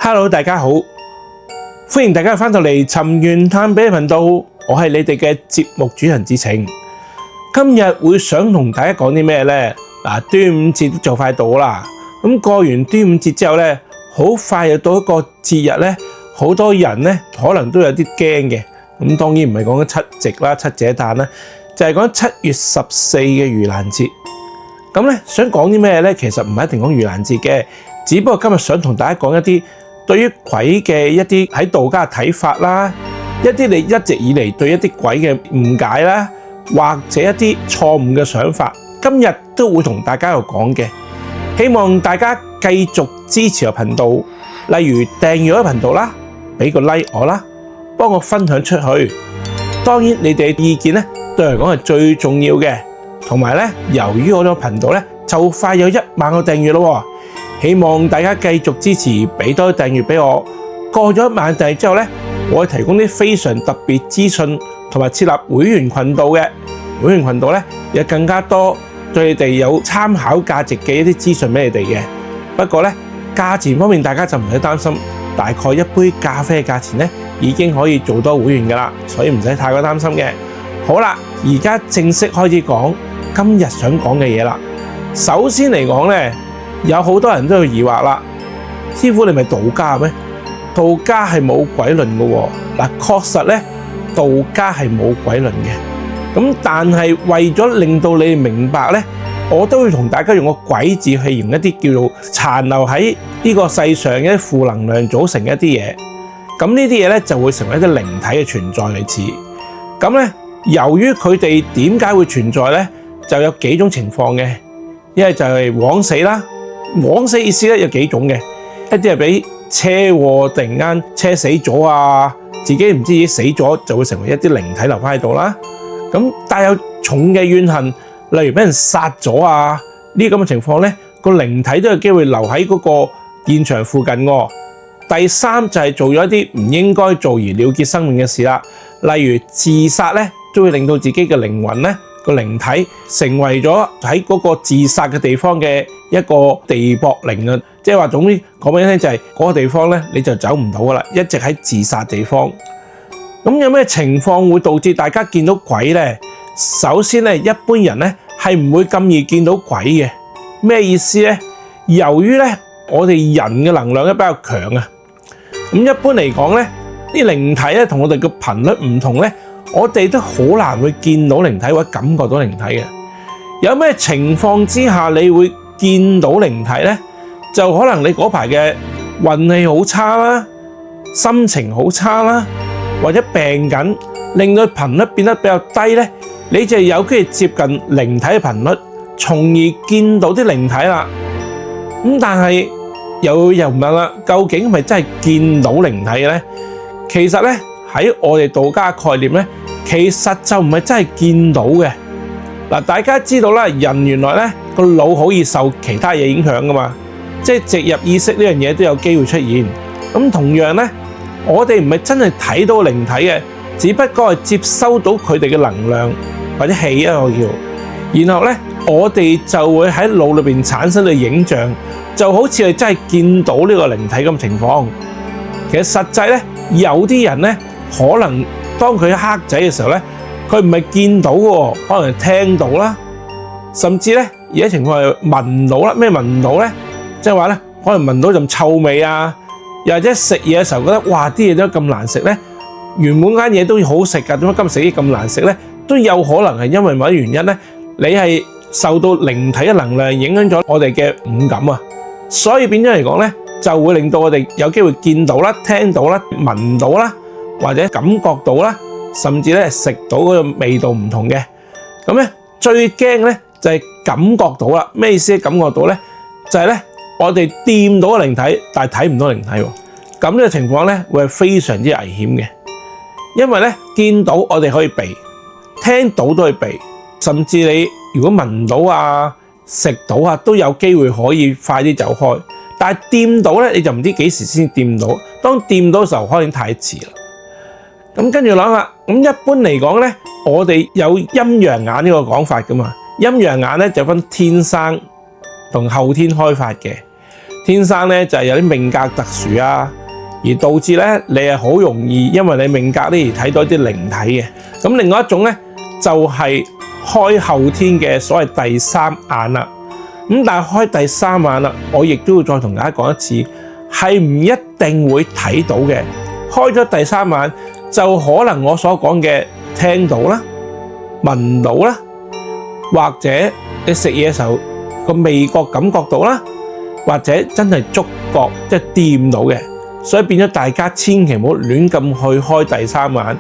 Hello， 大家好，歡迎大家返到嚟尋源探秘頻道，我係你哋嘅節目主持人智澄。今日會想同大家講啲咩呢？端午節都就快到啦，咁過完端午節之後呢，好快又到一個節日呢，好多人呢可能都有啲驚嘅。咁當然唔係講緊七夕啦、七姐誕啦，就係講7月14嘅盂蘭節。咁呢，想講啲咩呢？其實唔係一定講盂蘭節嘅，只不過今日想同大家講一啲對於鬼嘅一啲喺道家嘅睇法啦，一啲你一直以嚟對一啲鬼嘅誤解啦，或者一啲錯誤嘅想法，今日都會同大家有講嘅。希望大家繼續支持我頻道，例如訂閱我頻道啦，俾個 like 我啦，幫我分享出去。當然你哋嘅意見咧，對我嚟講係最重要嘅。同埋咧，由於我呢個頻道咧就快有1萬個訂閱咯，希望大家繼續支持，俾多啲訂閱俾我。過咗1萬訂閱之後咧，我會提供啲非常特別資訊，同埋設立會員頻道嘅。會員頻道咧有更加多對你哋有參考價值嘅一啲資訊俾你哋嘅。不過咧，價錢方面大家就唔使擔心，大概一杯咖啡嘅價錢咧已經可以做多會員噶啦，所以唔使太過擔心嘅。好啦，而家正式開始講今日想講嘅嘢啦。首先嚟講咧，有好多人都有疑惑啦，師傅你咪道家咩？道家係冇鬼論嘅喎。嗱，確實咧，道家係冇鬼論嘅。咁但係為咗令到你哋明白咧，我都會同大家用個鬼字去形容一啲叫做殘留喺呢個世上嘅一啲負能量組成嘅一啲嘢。咁呢啲嘢咧就會成為一啲靈體嘅存在類似。咁咧，由於佢哋點解會存在咧，就有幾種情況嘅。一係就係枉死啦，枉死意思咧有幾種嘅。一啲係俾車禍突然間車死咗啊，自己唔知已經死咗，就會成為一啲靈體留翻喺度啦。咁帶有重嘅怨恨，例如俾人殺咗啊，呢啲咁嘅情況咧，個靈體都有機會留喺嗰個現場附近喎。第三就係做咗一啲唔應該做而了結生命嘅事啦，例如自殺咧，都會令到自己嘅靈魂咧個靈體成為咗喺嗰個自殺嘅地方嘅一個地縛靈啊，即係話總之講俾你聽就係嗰個地方咧你就走唔到噶啦，一直喺自殺地方。咁有咩情況會導致大家見到鬼咧？首先咧，一般人咧係唔會咁易見到鬼嘅。咩意思咧？由於咧我哋人嘅能量咧比較強啊，咁一般嚟講咧，啲靈體咧同我哋嘅頻率唔同咧，我哋都好難會見到靈體或者感覺到靈體嘅。有咩情況之下你會見到靈體咧？就可能你嗰排嘅運氣好差啦，心情好差啦，或者病緊，令到頻率變得比較低咧，你就有機會接近靈體嘅頻率，從而見到啲靈體啦。咁但係又唔問啦，究竟係咪真係見到靈體嘅咧？其實咧喺我哋道家概念咧，其實就唔係真係見到嘅。嗱，大家知道啦，人原來咧個腦好易受其他嘢影響噶嘛，即係植入意識呢樣嘢都有機會出現。咁同樣咧，我哋唔係真係睇到靈體嘅，只不過係接收到佢哋嘅能量或者氣啊，我叫。然後咧，我哋就會喺腦裏邊產生嘅影像，就好似係真係見到呢個靈體咁情況。其實實際咧，有啲人咧，可能當佢黑仔嘅時候咧，佢唔係見到嘅，可能係聽到啦，甚至咧而家情況係聞到啦。咩聞到咧？即係話咧，可能聞到陣臭味啊，又或者食嘢嘅時候覺得哇啲嘢都咁難食咧，原本間嘢都好食㗎，點解今日食啲咁難食咧？都有可能係因為某啲原因咧，你係受到靈體嘅能量影響咗我哋嘅五感啊，所以變咗嚟講咧，就會令到我哋有機會見到啦、聽到啦、聞到啦，或者感覺到啦，甚至咧食到嗰個味道唔同嘅。咁咧最驚咧就係感覺到啦。咩意思？感覺到咧就係咧我哋掂到個靈體，但係睇唔到靈體喎。咁呢個情況咧會係非常之危險嘅，因為咧見到我哋可以避，聽到都可以避，甚至你如果聞到啊、食到啊，都有機會可以快啲走開。但係掂到咧，你就唔知幾時先掂到。當掂到嘅時候，可能太遲啦。咁跟住諗下，咁一般嚟講咧，我哋有陰陽眼呢個講法噶嘛。陰陽眼咧就分天生同後天開發嘅。天生咧就係有啲命格特殊啊，而導致咧你係好容易因為你命格咧而睇到一啲靈體嘅。咁另外一種咧就係開後天嘅所謂第三眼啦。咁但係開第三眼啦，我亦都要再同大家講一次，係唔一定會睇到嘅。開咗第三眼就可能我所講嘅聽到啦、聞到啦，或者你食嘢嘅時候個味覺感覺到啦，或者真係觸覺即係掂到嘅。所以變咗大家千祈唔好亂咁去開第三眼。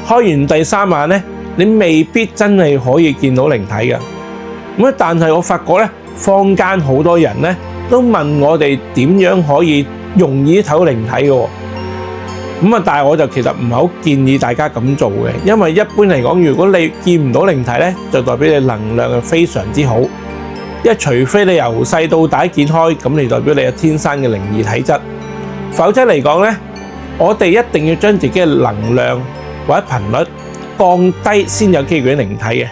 開完第三眼咧，你未必真係可以見到靈體嘅。咁但係我發覺咧，坊間好多人咧都問我哋點樣可以容易睇到靈體嘅。但係我就其實唔係好建議大家咁做嘅，因為一般嚟講，如果你見唔到靈體咧，就代表你能量係非常之好。因為除非你由細到大見開，咁你代表你有天生嘅靈異體質。否則嚟講咧，我哋一定要將自己嘅能量或者頻率降低，先有機會靈體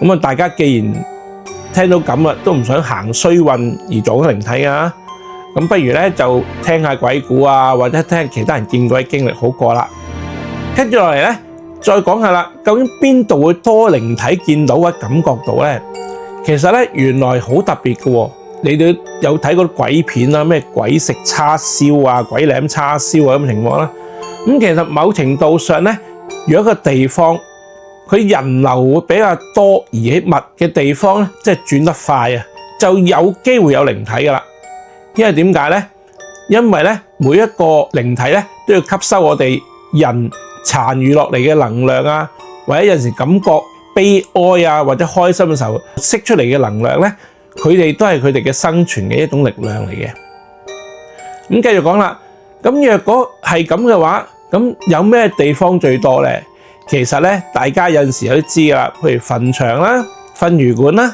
嘅。大家既然聽到咁啦，都唔想行衰運而撞到靈體啊！咁不如咧就聽下鬼故啊，或者聽其他人見過嘅經歷好過啦。跟住落嚟咧，再講下啦，究竟邊度會多靈體見到或者感覺到咧？其實咧原來好特別嘅喎。你都有睇過鬼片啦，咩鬼食叉燒啊、鬼舐叉燒啊咁情況啦。咁其實某程度上咧，如果個地方佢人流會比較多而且密嘅地方咧，即係轉得快啊，就有機會有靈體噶啦。因為點解咧？因為咧每一個靈體咧都要吸收我哋人殘餘落嚟嘅能量啊，或者有陣時感覺悲哀啊或者開心嘅時候釋出嚟嘅能量咧。佢哋都係佢哋嘅生存嘅一種力量嚟嘅。咁繼續講啦，咁若果係咁嘅話，咁有咩地方最多咧？其實咧，大家有陣時都知噶啦，譬如墳場啦、殯儀館啦，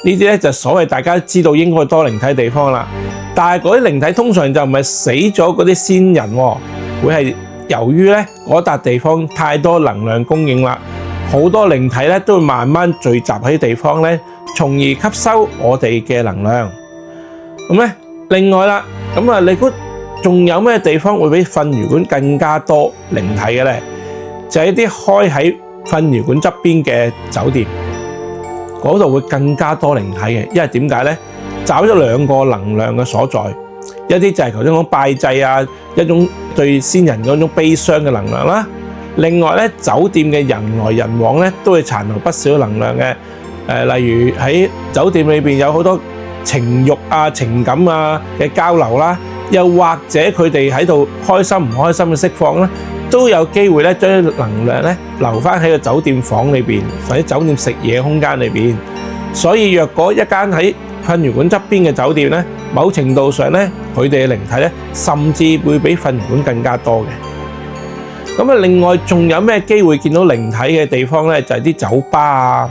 呢啲咧就所謂大家知道應該多靈體嘅地方啦。但係嗰啲靈體通常就唔係死咗嗰啲先人喎，會係由於咧嗰笪地方太多能量供應啦，好多靈體咧都會慢慢聚集喺地方咧。從而吸收我哋嘅能量。咁咧，另外啦，你估仲有咩地方會比殯儀館更加多靈體嘅咧？就係一啲開喺殯儀館側邊嘅酒店，嗰度會更加多靈體嘅。因為點解咧？找咗兩個能量嘅所在，一啲就係頭先講拜祭啊，一種對先人嗰種悲傷嘅能量啦。另外咧，酒店嘅人來人往咧，都會殘留不少能量嘅。例如喺酒店裏邊有好多情慾啊、情感啊嘅交流啦，又或者佢哋喺度開心唔開心嘅釋放啦，都有機會咧將能量咧留翻喺個酒店房裏邊或者酒店食嘢空間裏邊。所以若果一間喺殯儀館側邊嘅酒店咧，某程度上咧佢哋嘅靈體咧，甚至會比殯儀館更加多嘅。另外仲有咩機會見到靈體嘅地方咧？就係啲酒吧啊。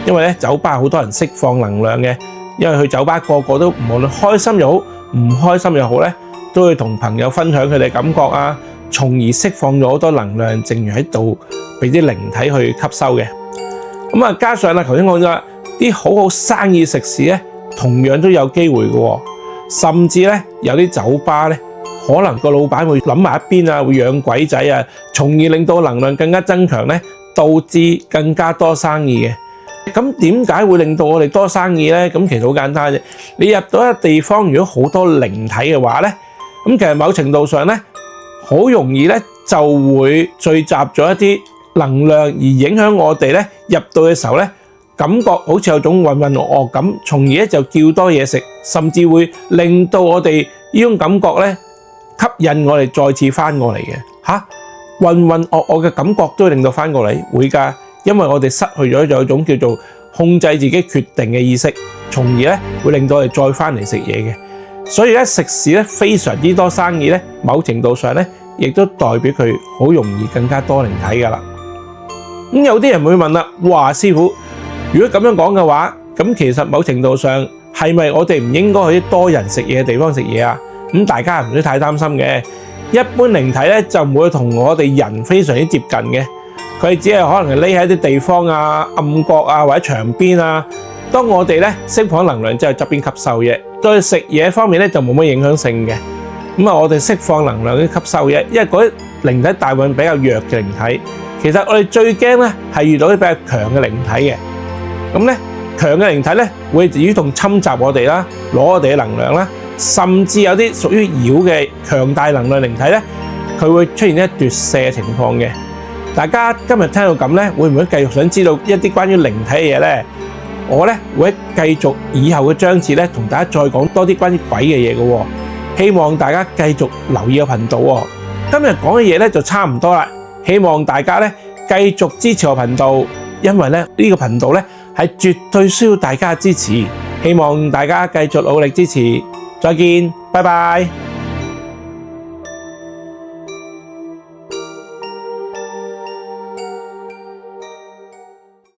因為咧酒吧好多人釋放能量嘅，因為去酒吧個個都無論開心又好唔開心又好咧，都會同朋友分享佢哋感覺啊，從而釋放咗好多能量，正如喺度俾啲靈體去吸收嘅。加上啦，頭先講咗啲好好生意食肆咧，同樣都有機會嘅，甚至咧有啲酒吧咧，可能個老闆會諗埋一邊啊，會養鬼仔啊，從而令到能量更加增強咧，導致更加多生意嘅。咁點解會令到我哋多生意咧？咁其實好簡單啫。你入到一個地方，如果好多靈體嘅話咧，咁其實某程度上咧，好容易咧就會聚集咗一啲能量，而影響我哋咧入到嘅時候咧，感覺好似有種渾渾噩噩咁，從而咧就叫多嘢食，甚至會令到我哋呢種感覺咧吸引我哋再次翻過嚟嘅嚇。渾渾噩噩嘅感覺都會令到翻過嚟，會㗎。因為我哋失去咗有一種叫做控制自己決定嘅意識，從而咧會令到我哋再翻嚟食嘢嘅。所以咧食肆咧非常之多生意咧，某程度上咧亦都代表佢好容易更加多靈體噶啦。有啲人會問啦，哇師傅，如果咁樣講嘅話，咁其實某程度上係咪我哋唔應該去啲多人食嘢嘅地方食嘢啊？大家唔使太擔心嘅。一般靈體咧就唔會同我哋人非常之接近嘅。佢只係可能係匿喺啲地方啊、暗角啊或者牆邊啊，當我哋咧釋放能量之後，側邊吸收嘢，對食嘢方面咧就冇乜影響性嘅。咁啊，我哋釋放能量去吸收嘢，因為嗰啲靈體大部分比較弱嘅靈體。其實我哋最驚咧係遇到啲比較強嘅靈體嘅。咁咧強嘅靈體咧會主動侵襲我哋啦，攞我哋嘅能量啦，甚至有啲屬於妖嘅強大能量靈體咧，佢會出現一奪舍嘅情況嘅。大家今日聽到咁咧，會唔會繼續想知道一啲關於靈體嘅嘢咧？我咧會繼續以後嘅章節咧，同大家再講多啲關於鬼嘅嘢嘅喎。希望大家繼續留意個頻道喎。今日講嘅嘢咧就差唔多啦，希望大家咧繼續支持我頻道，因為咧呢個頻道咧係絕對需要大家嘅支持。希望大家繼續努力支持。再見，拜拜。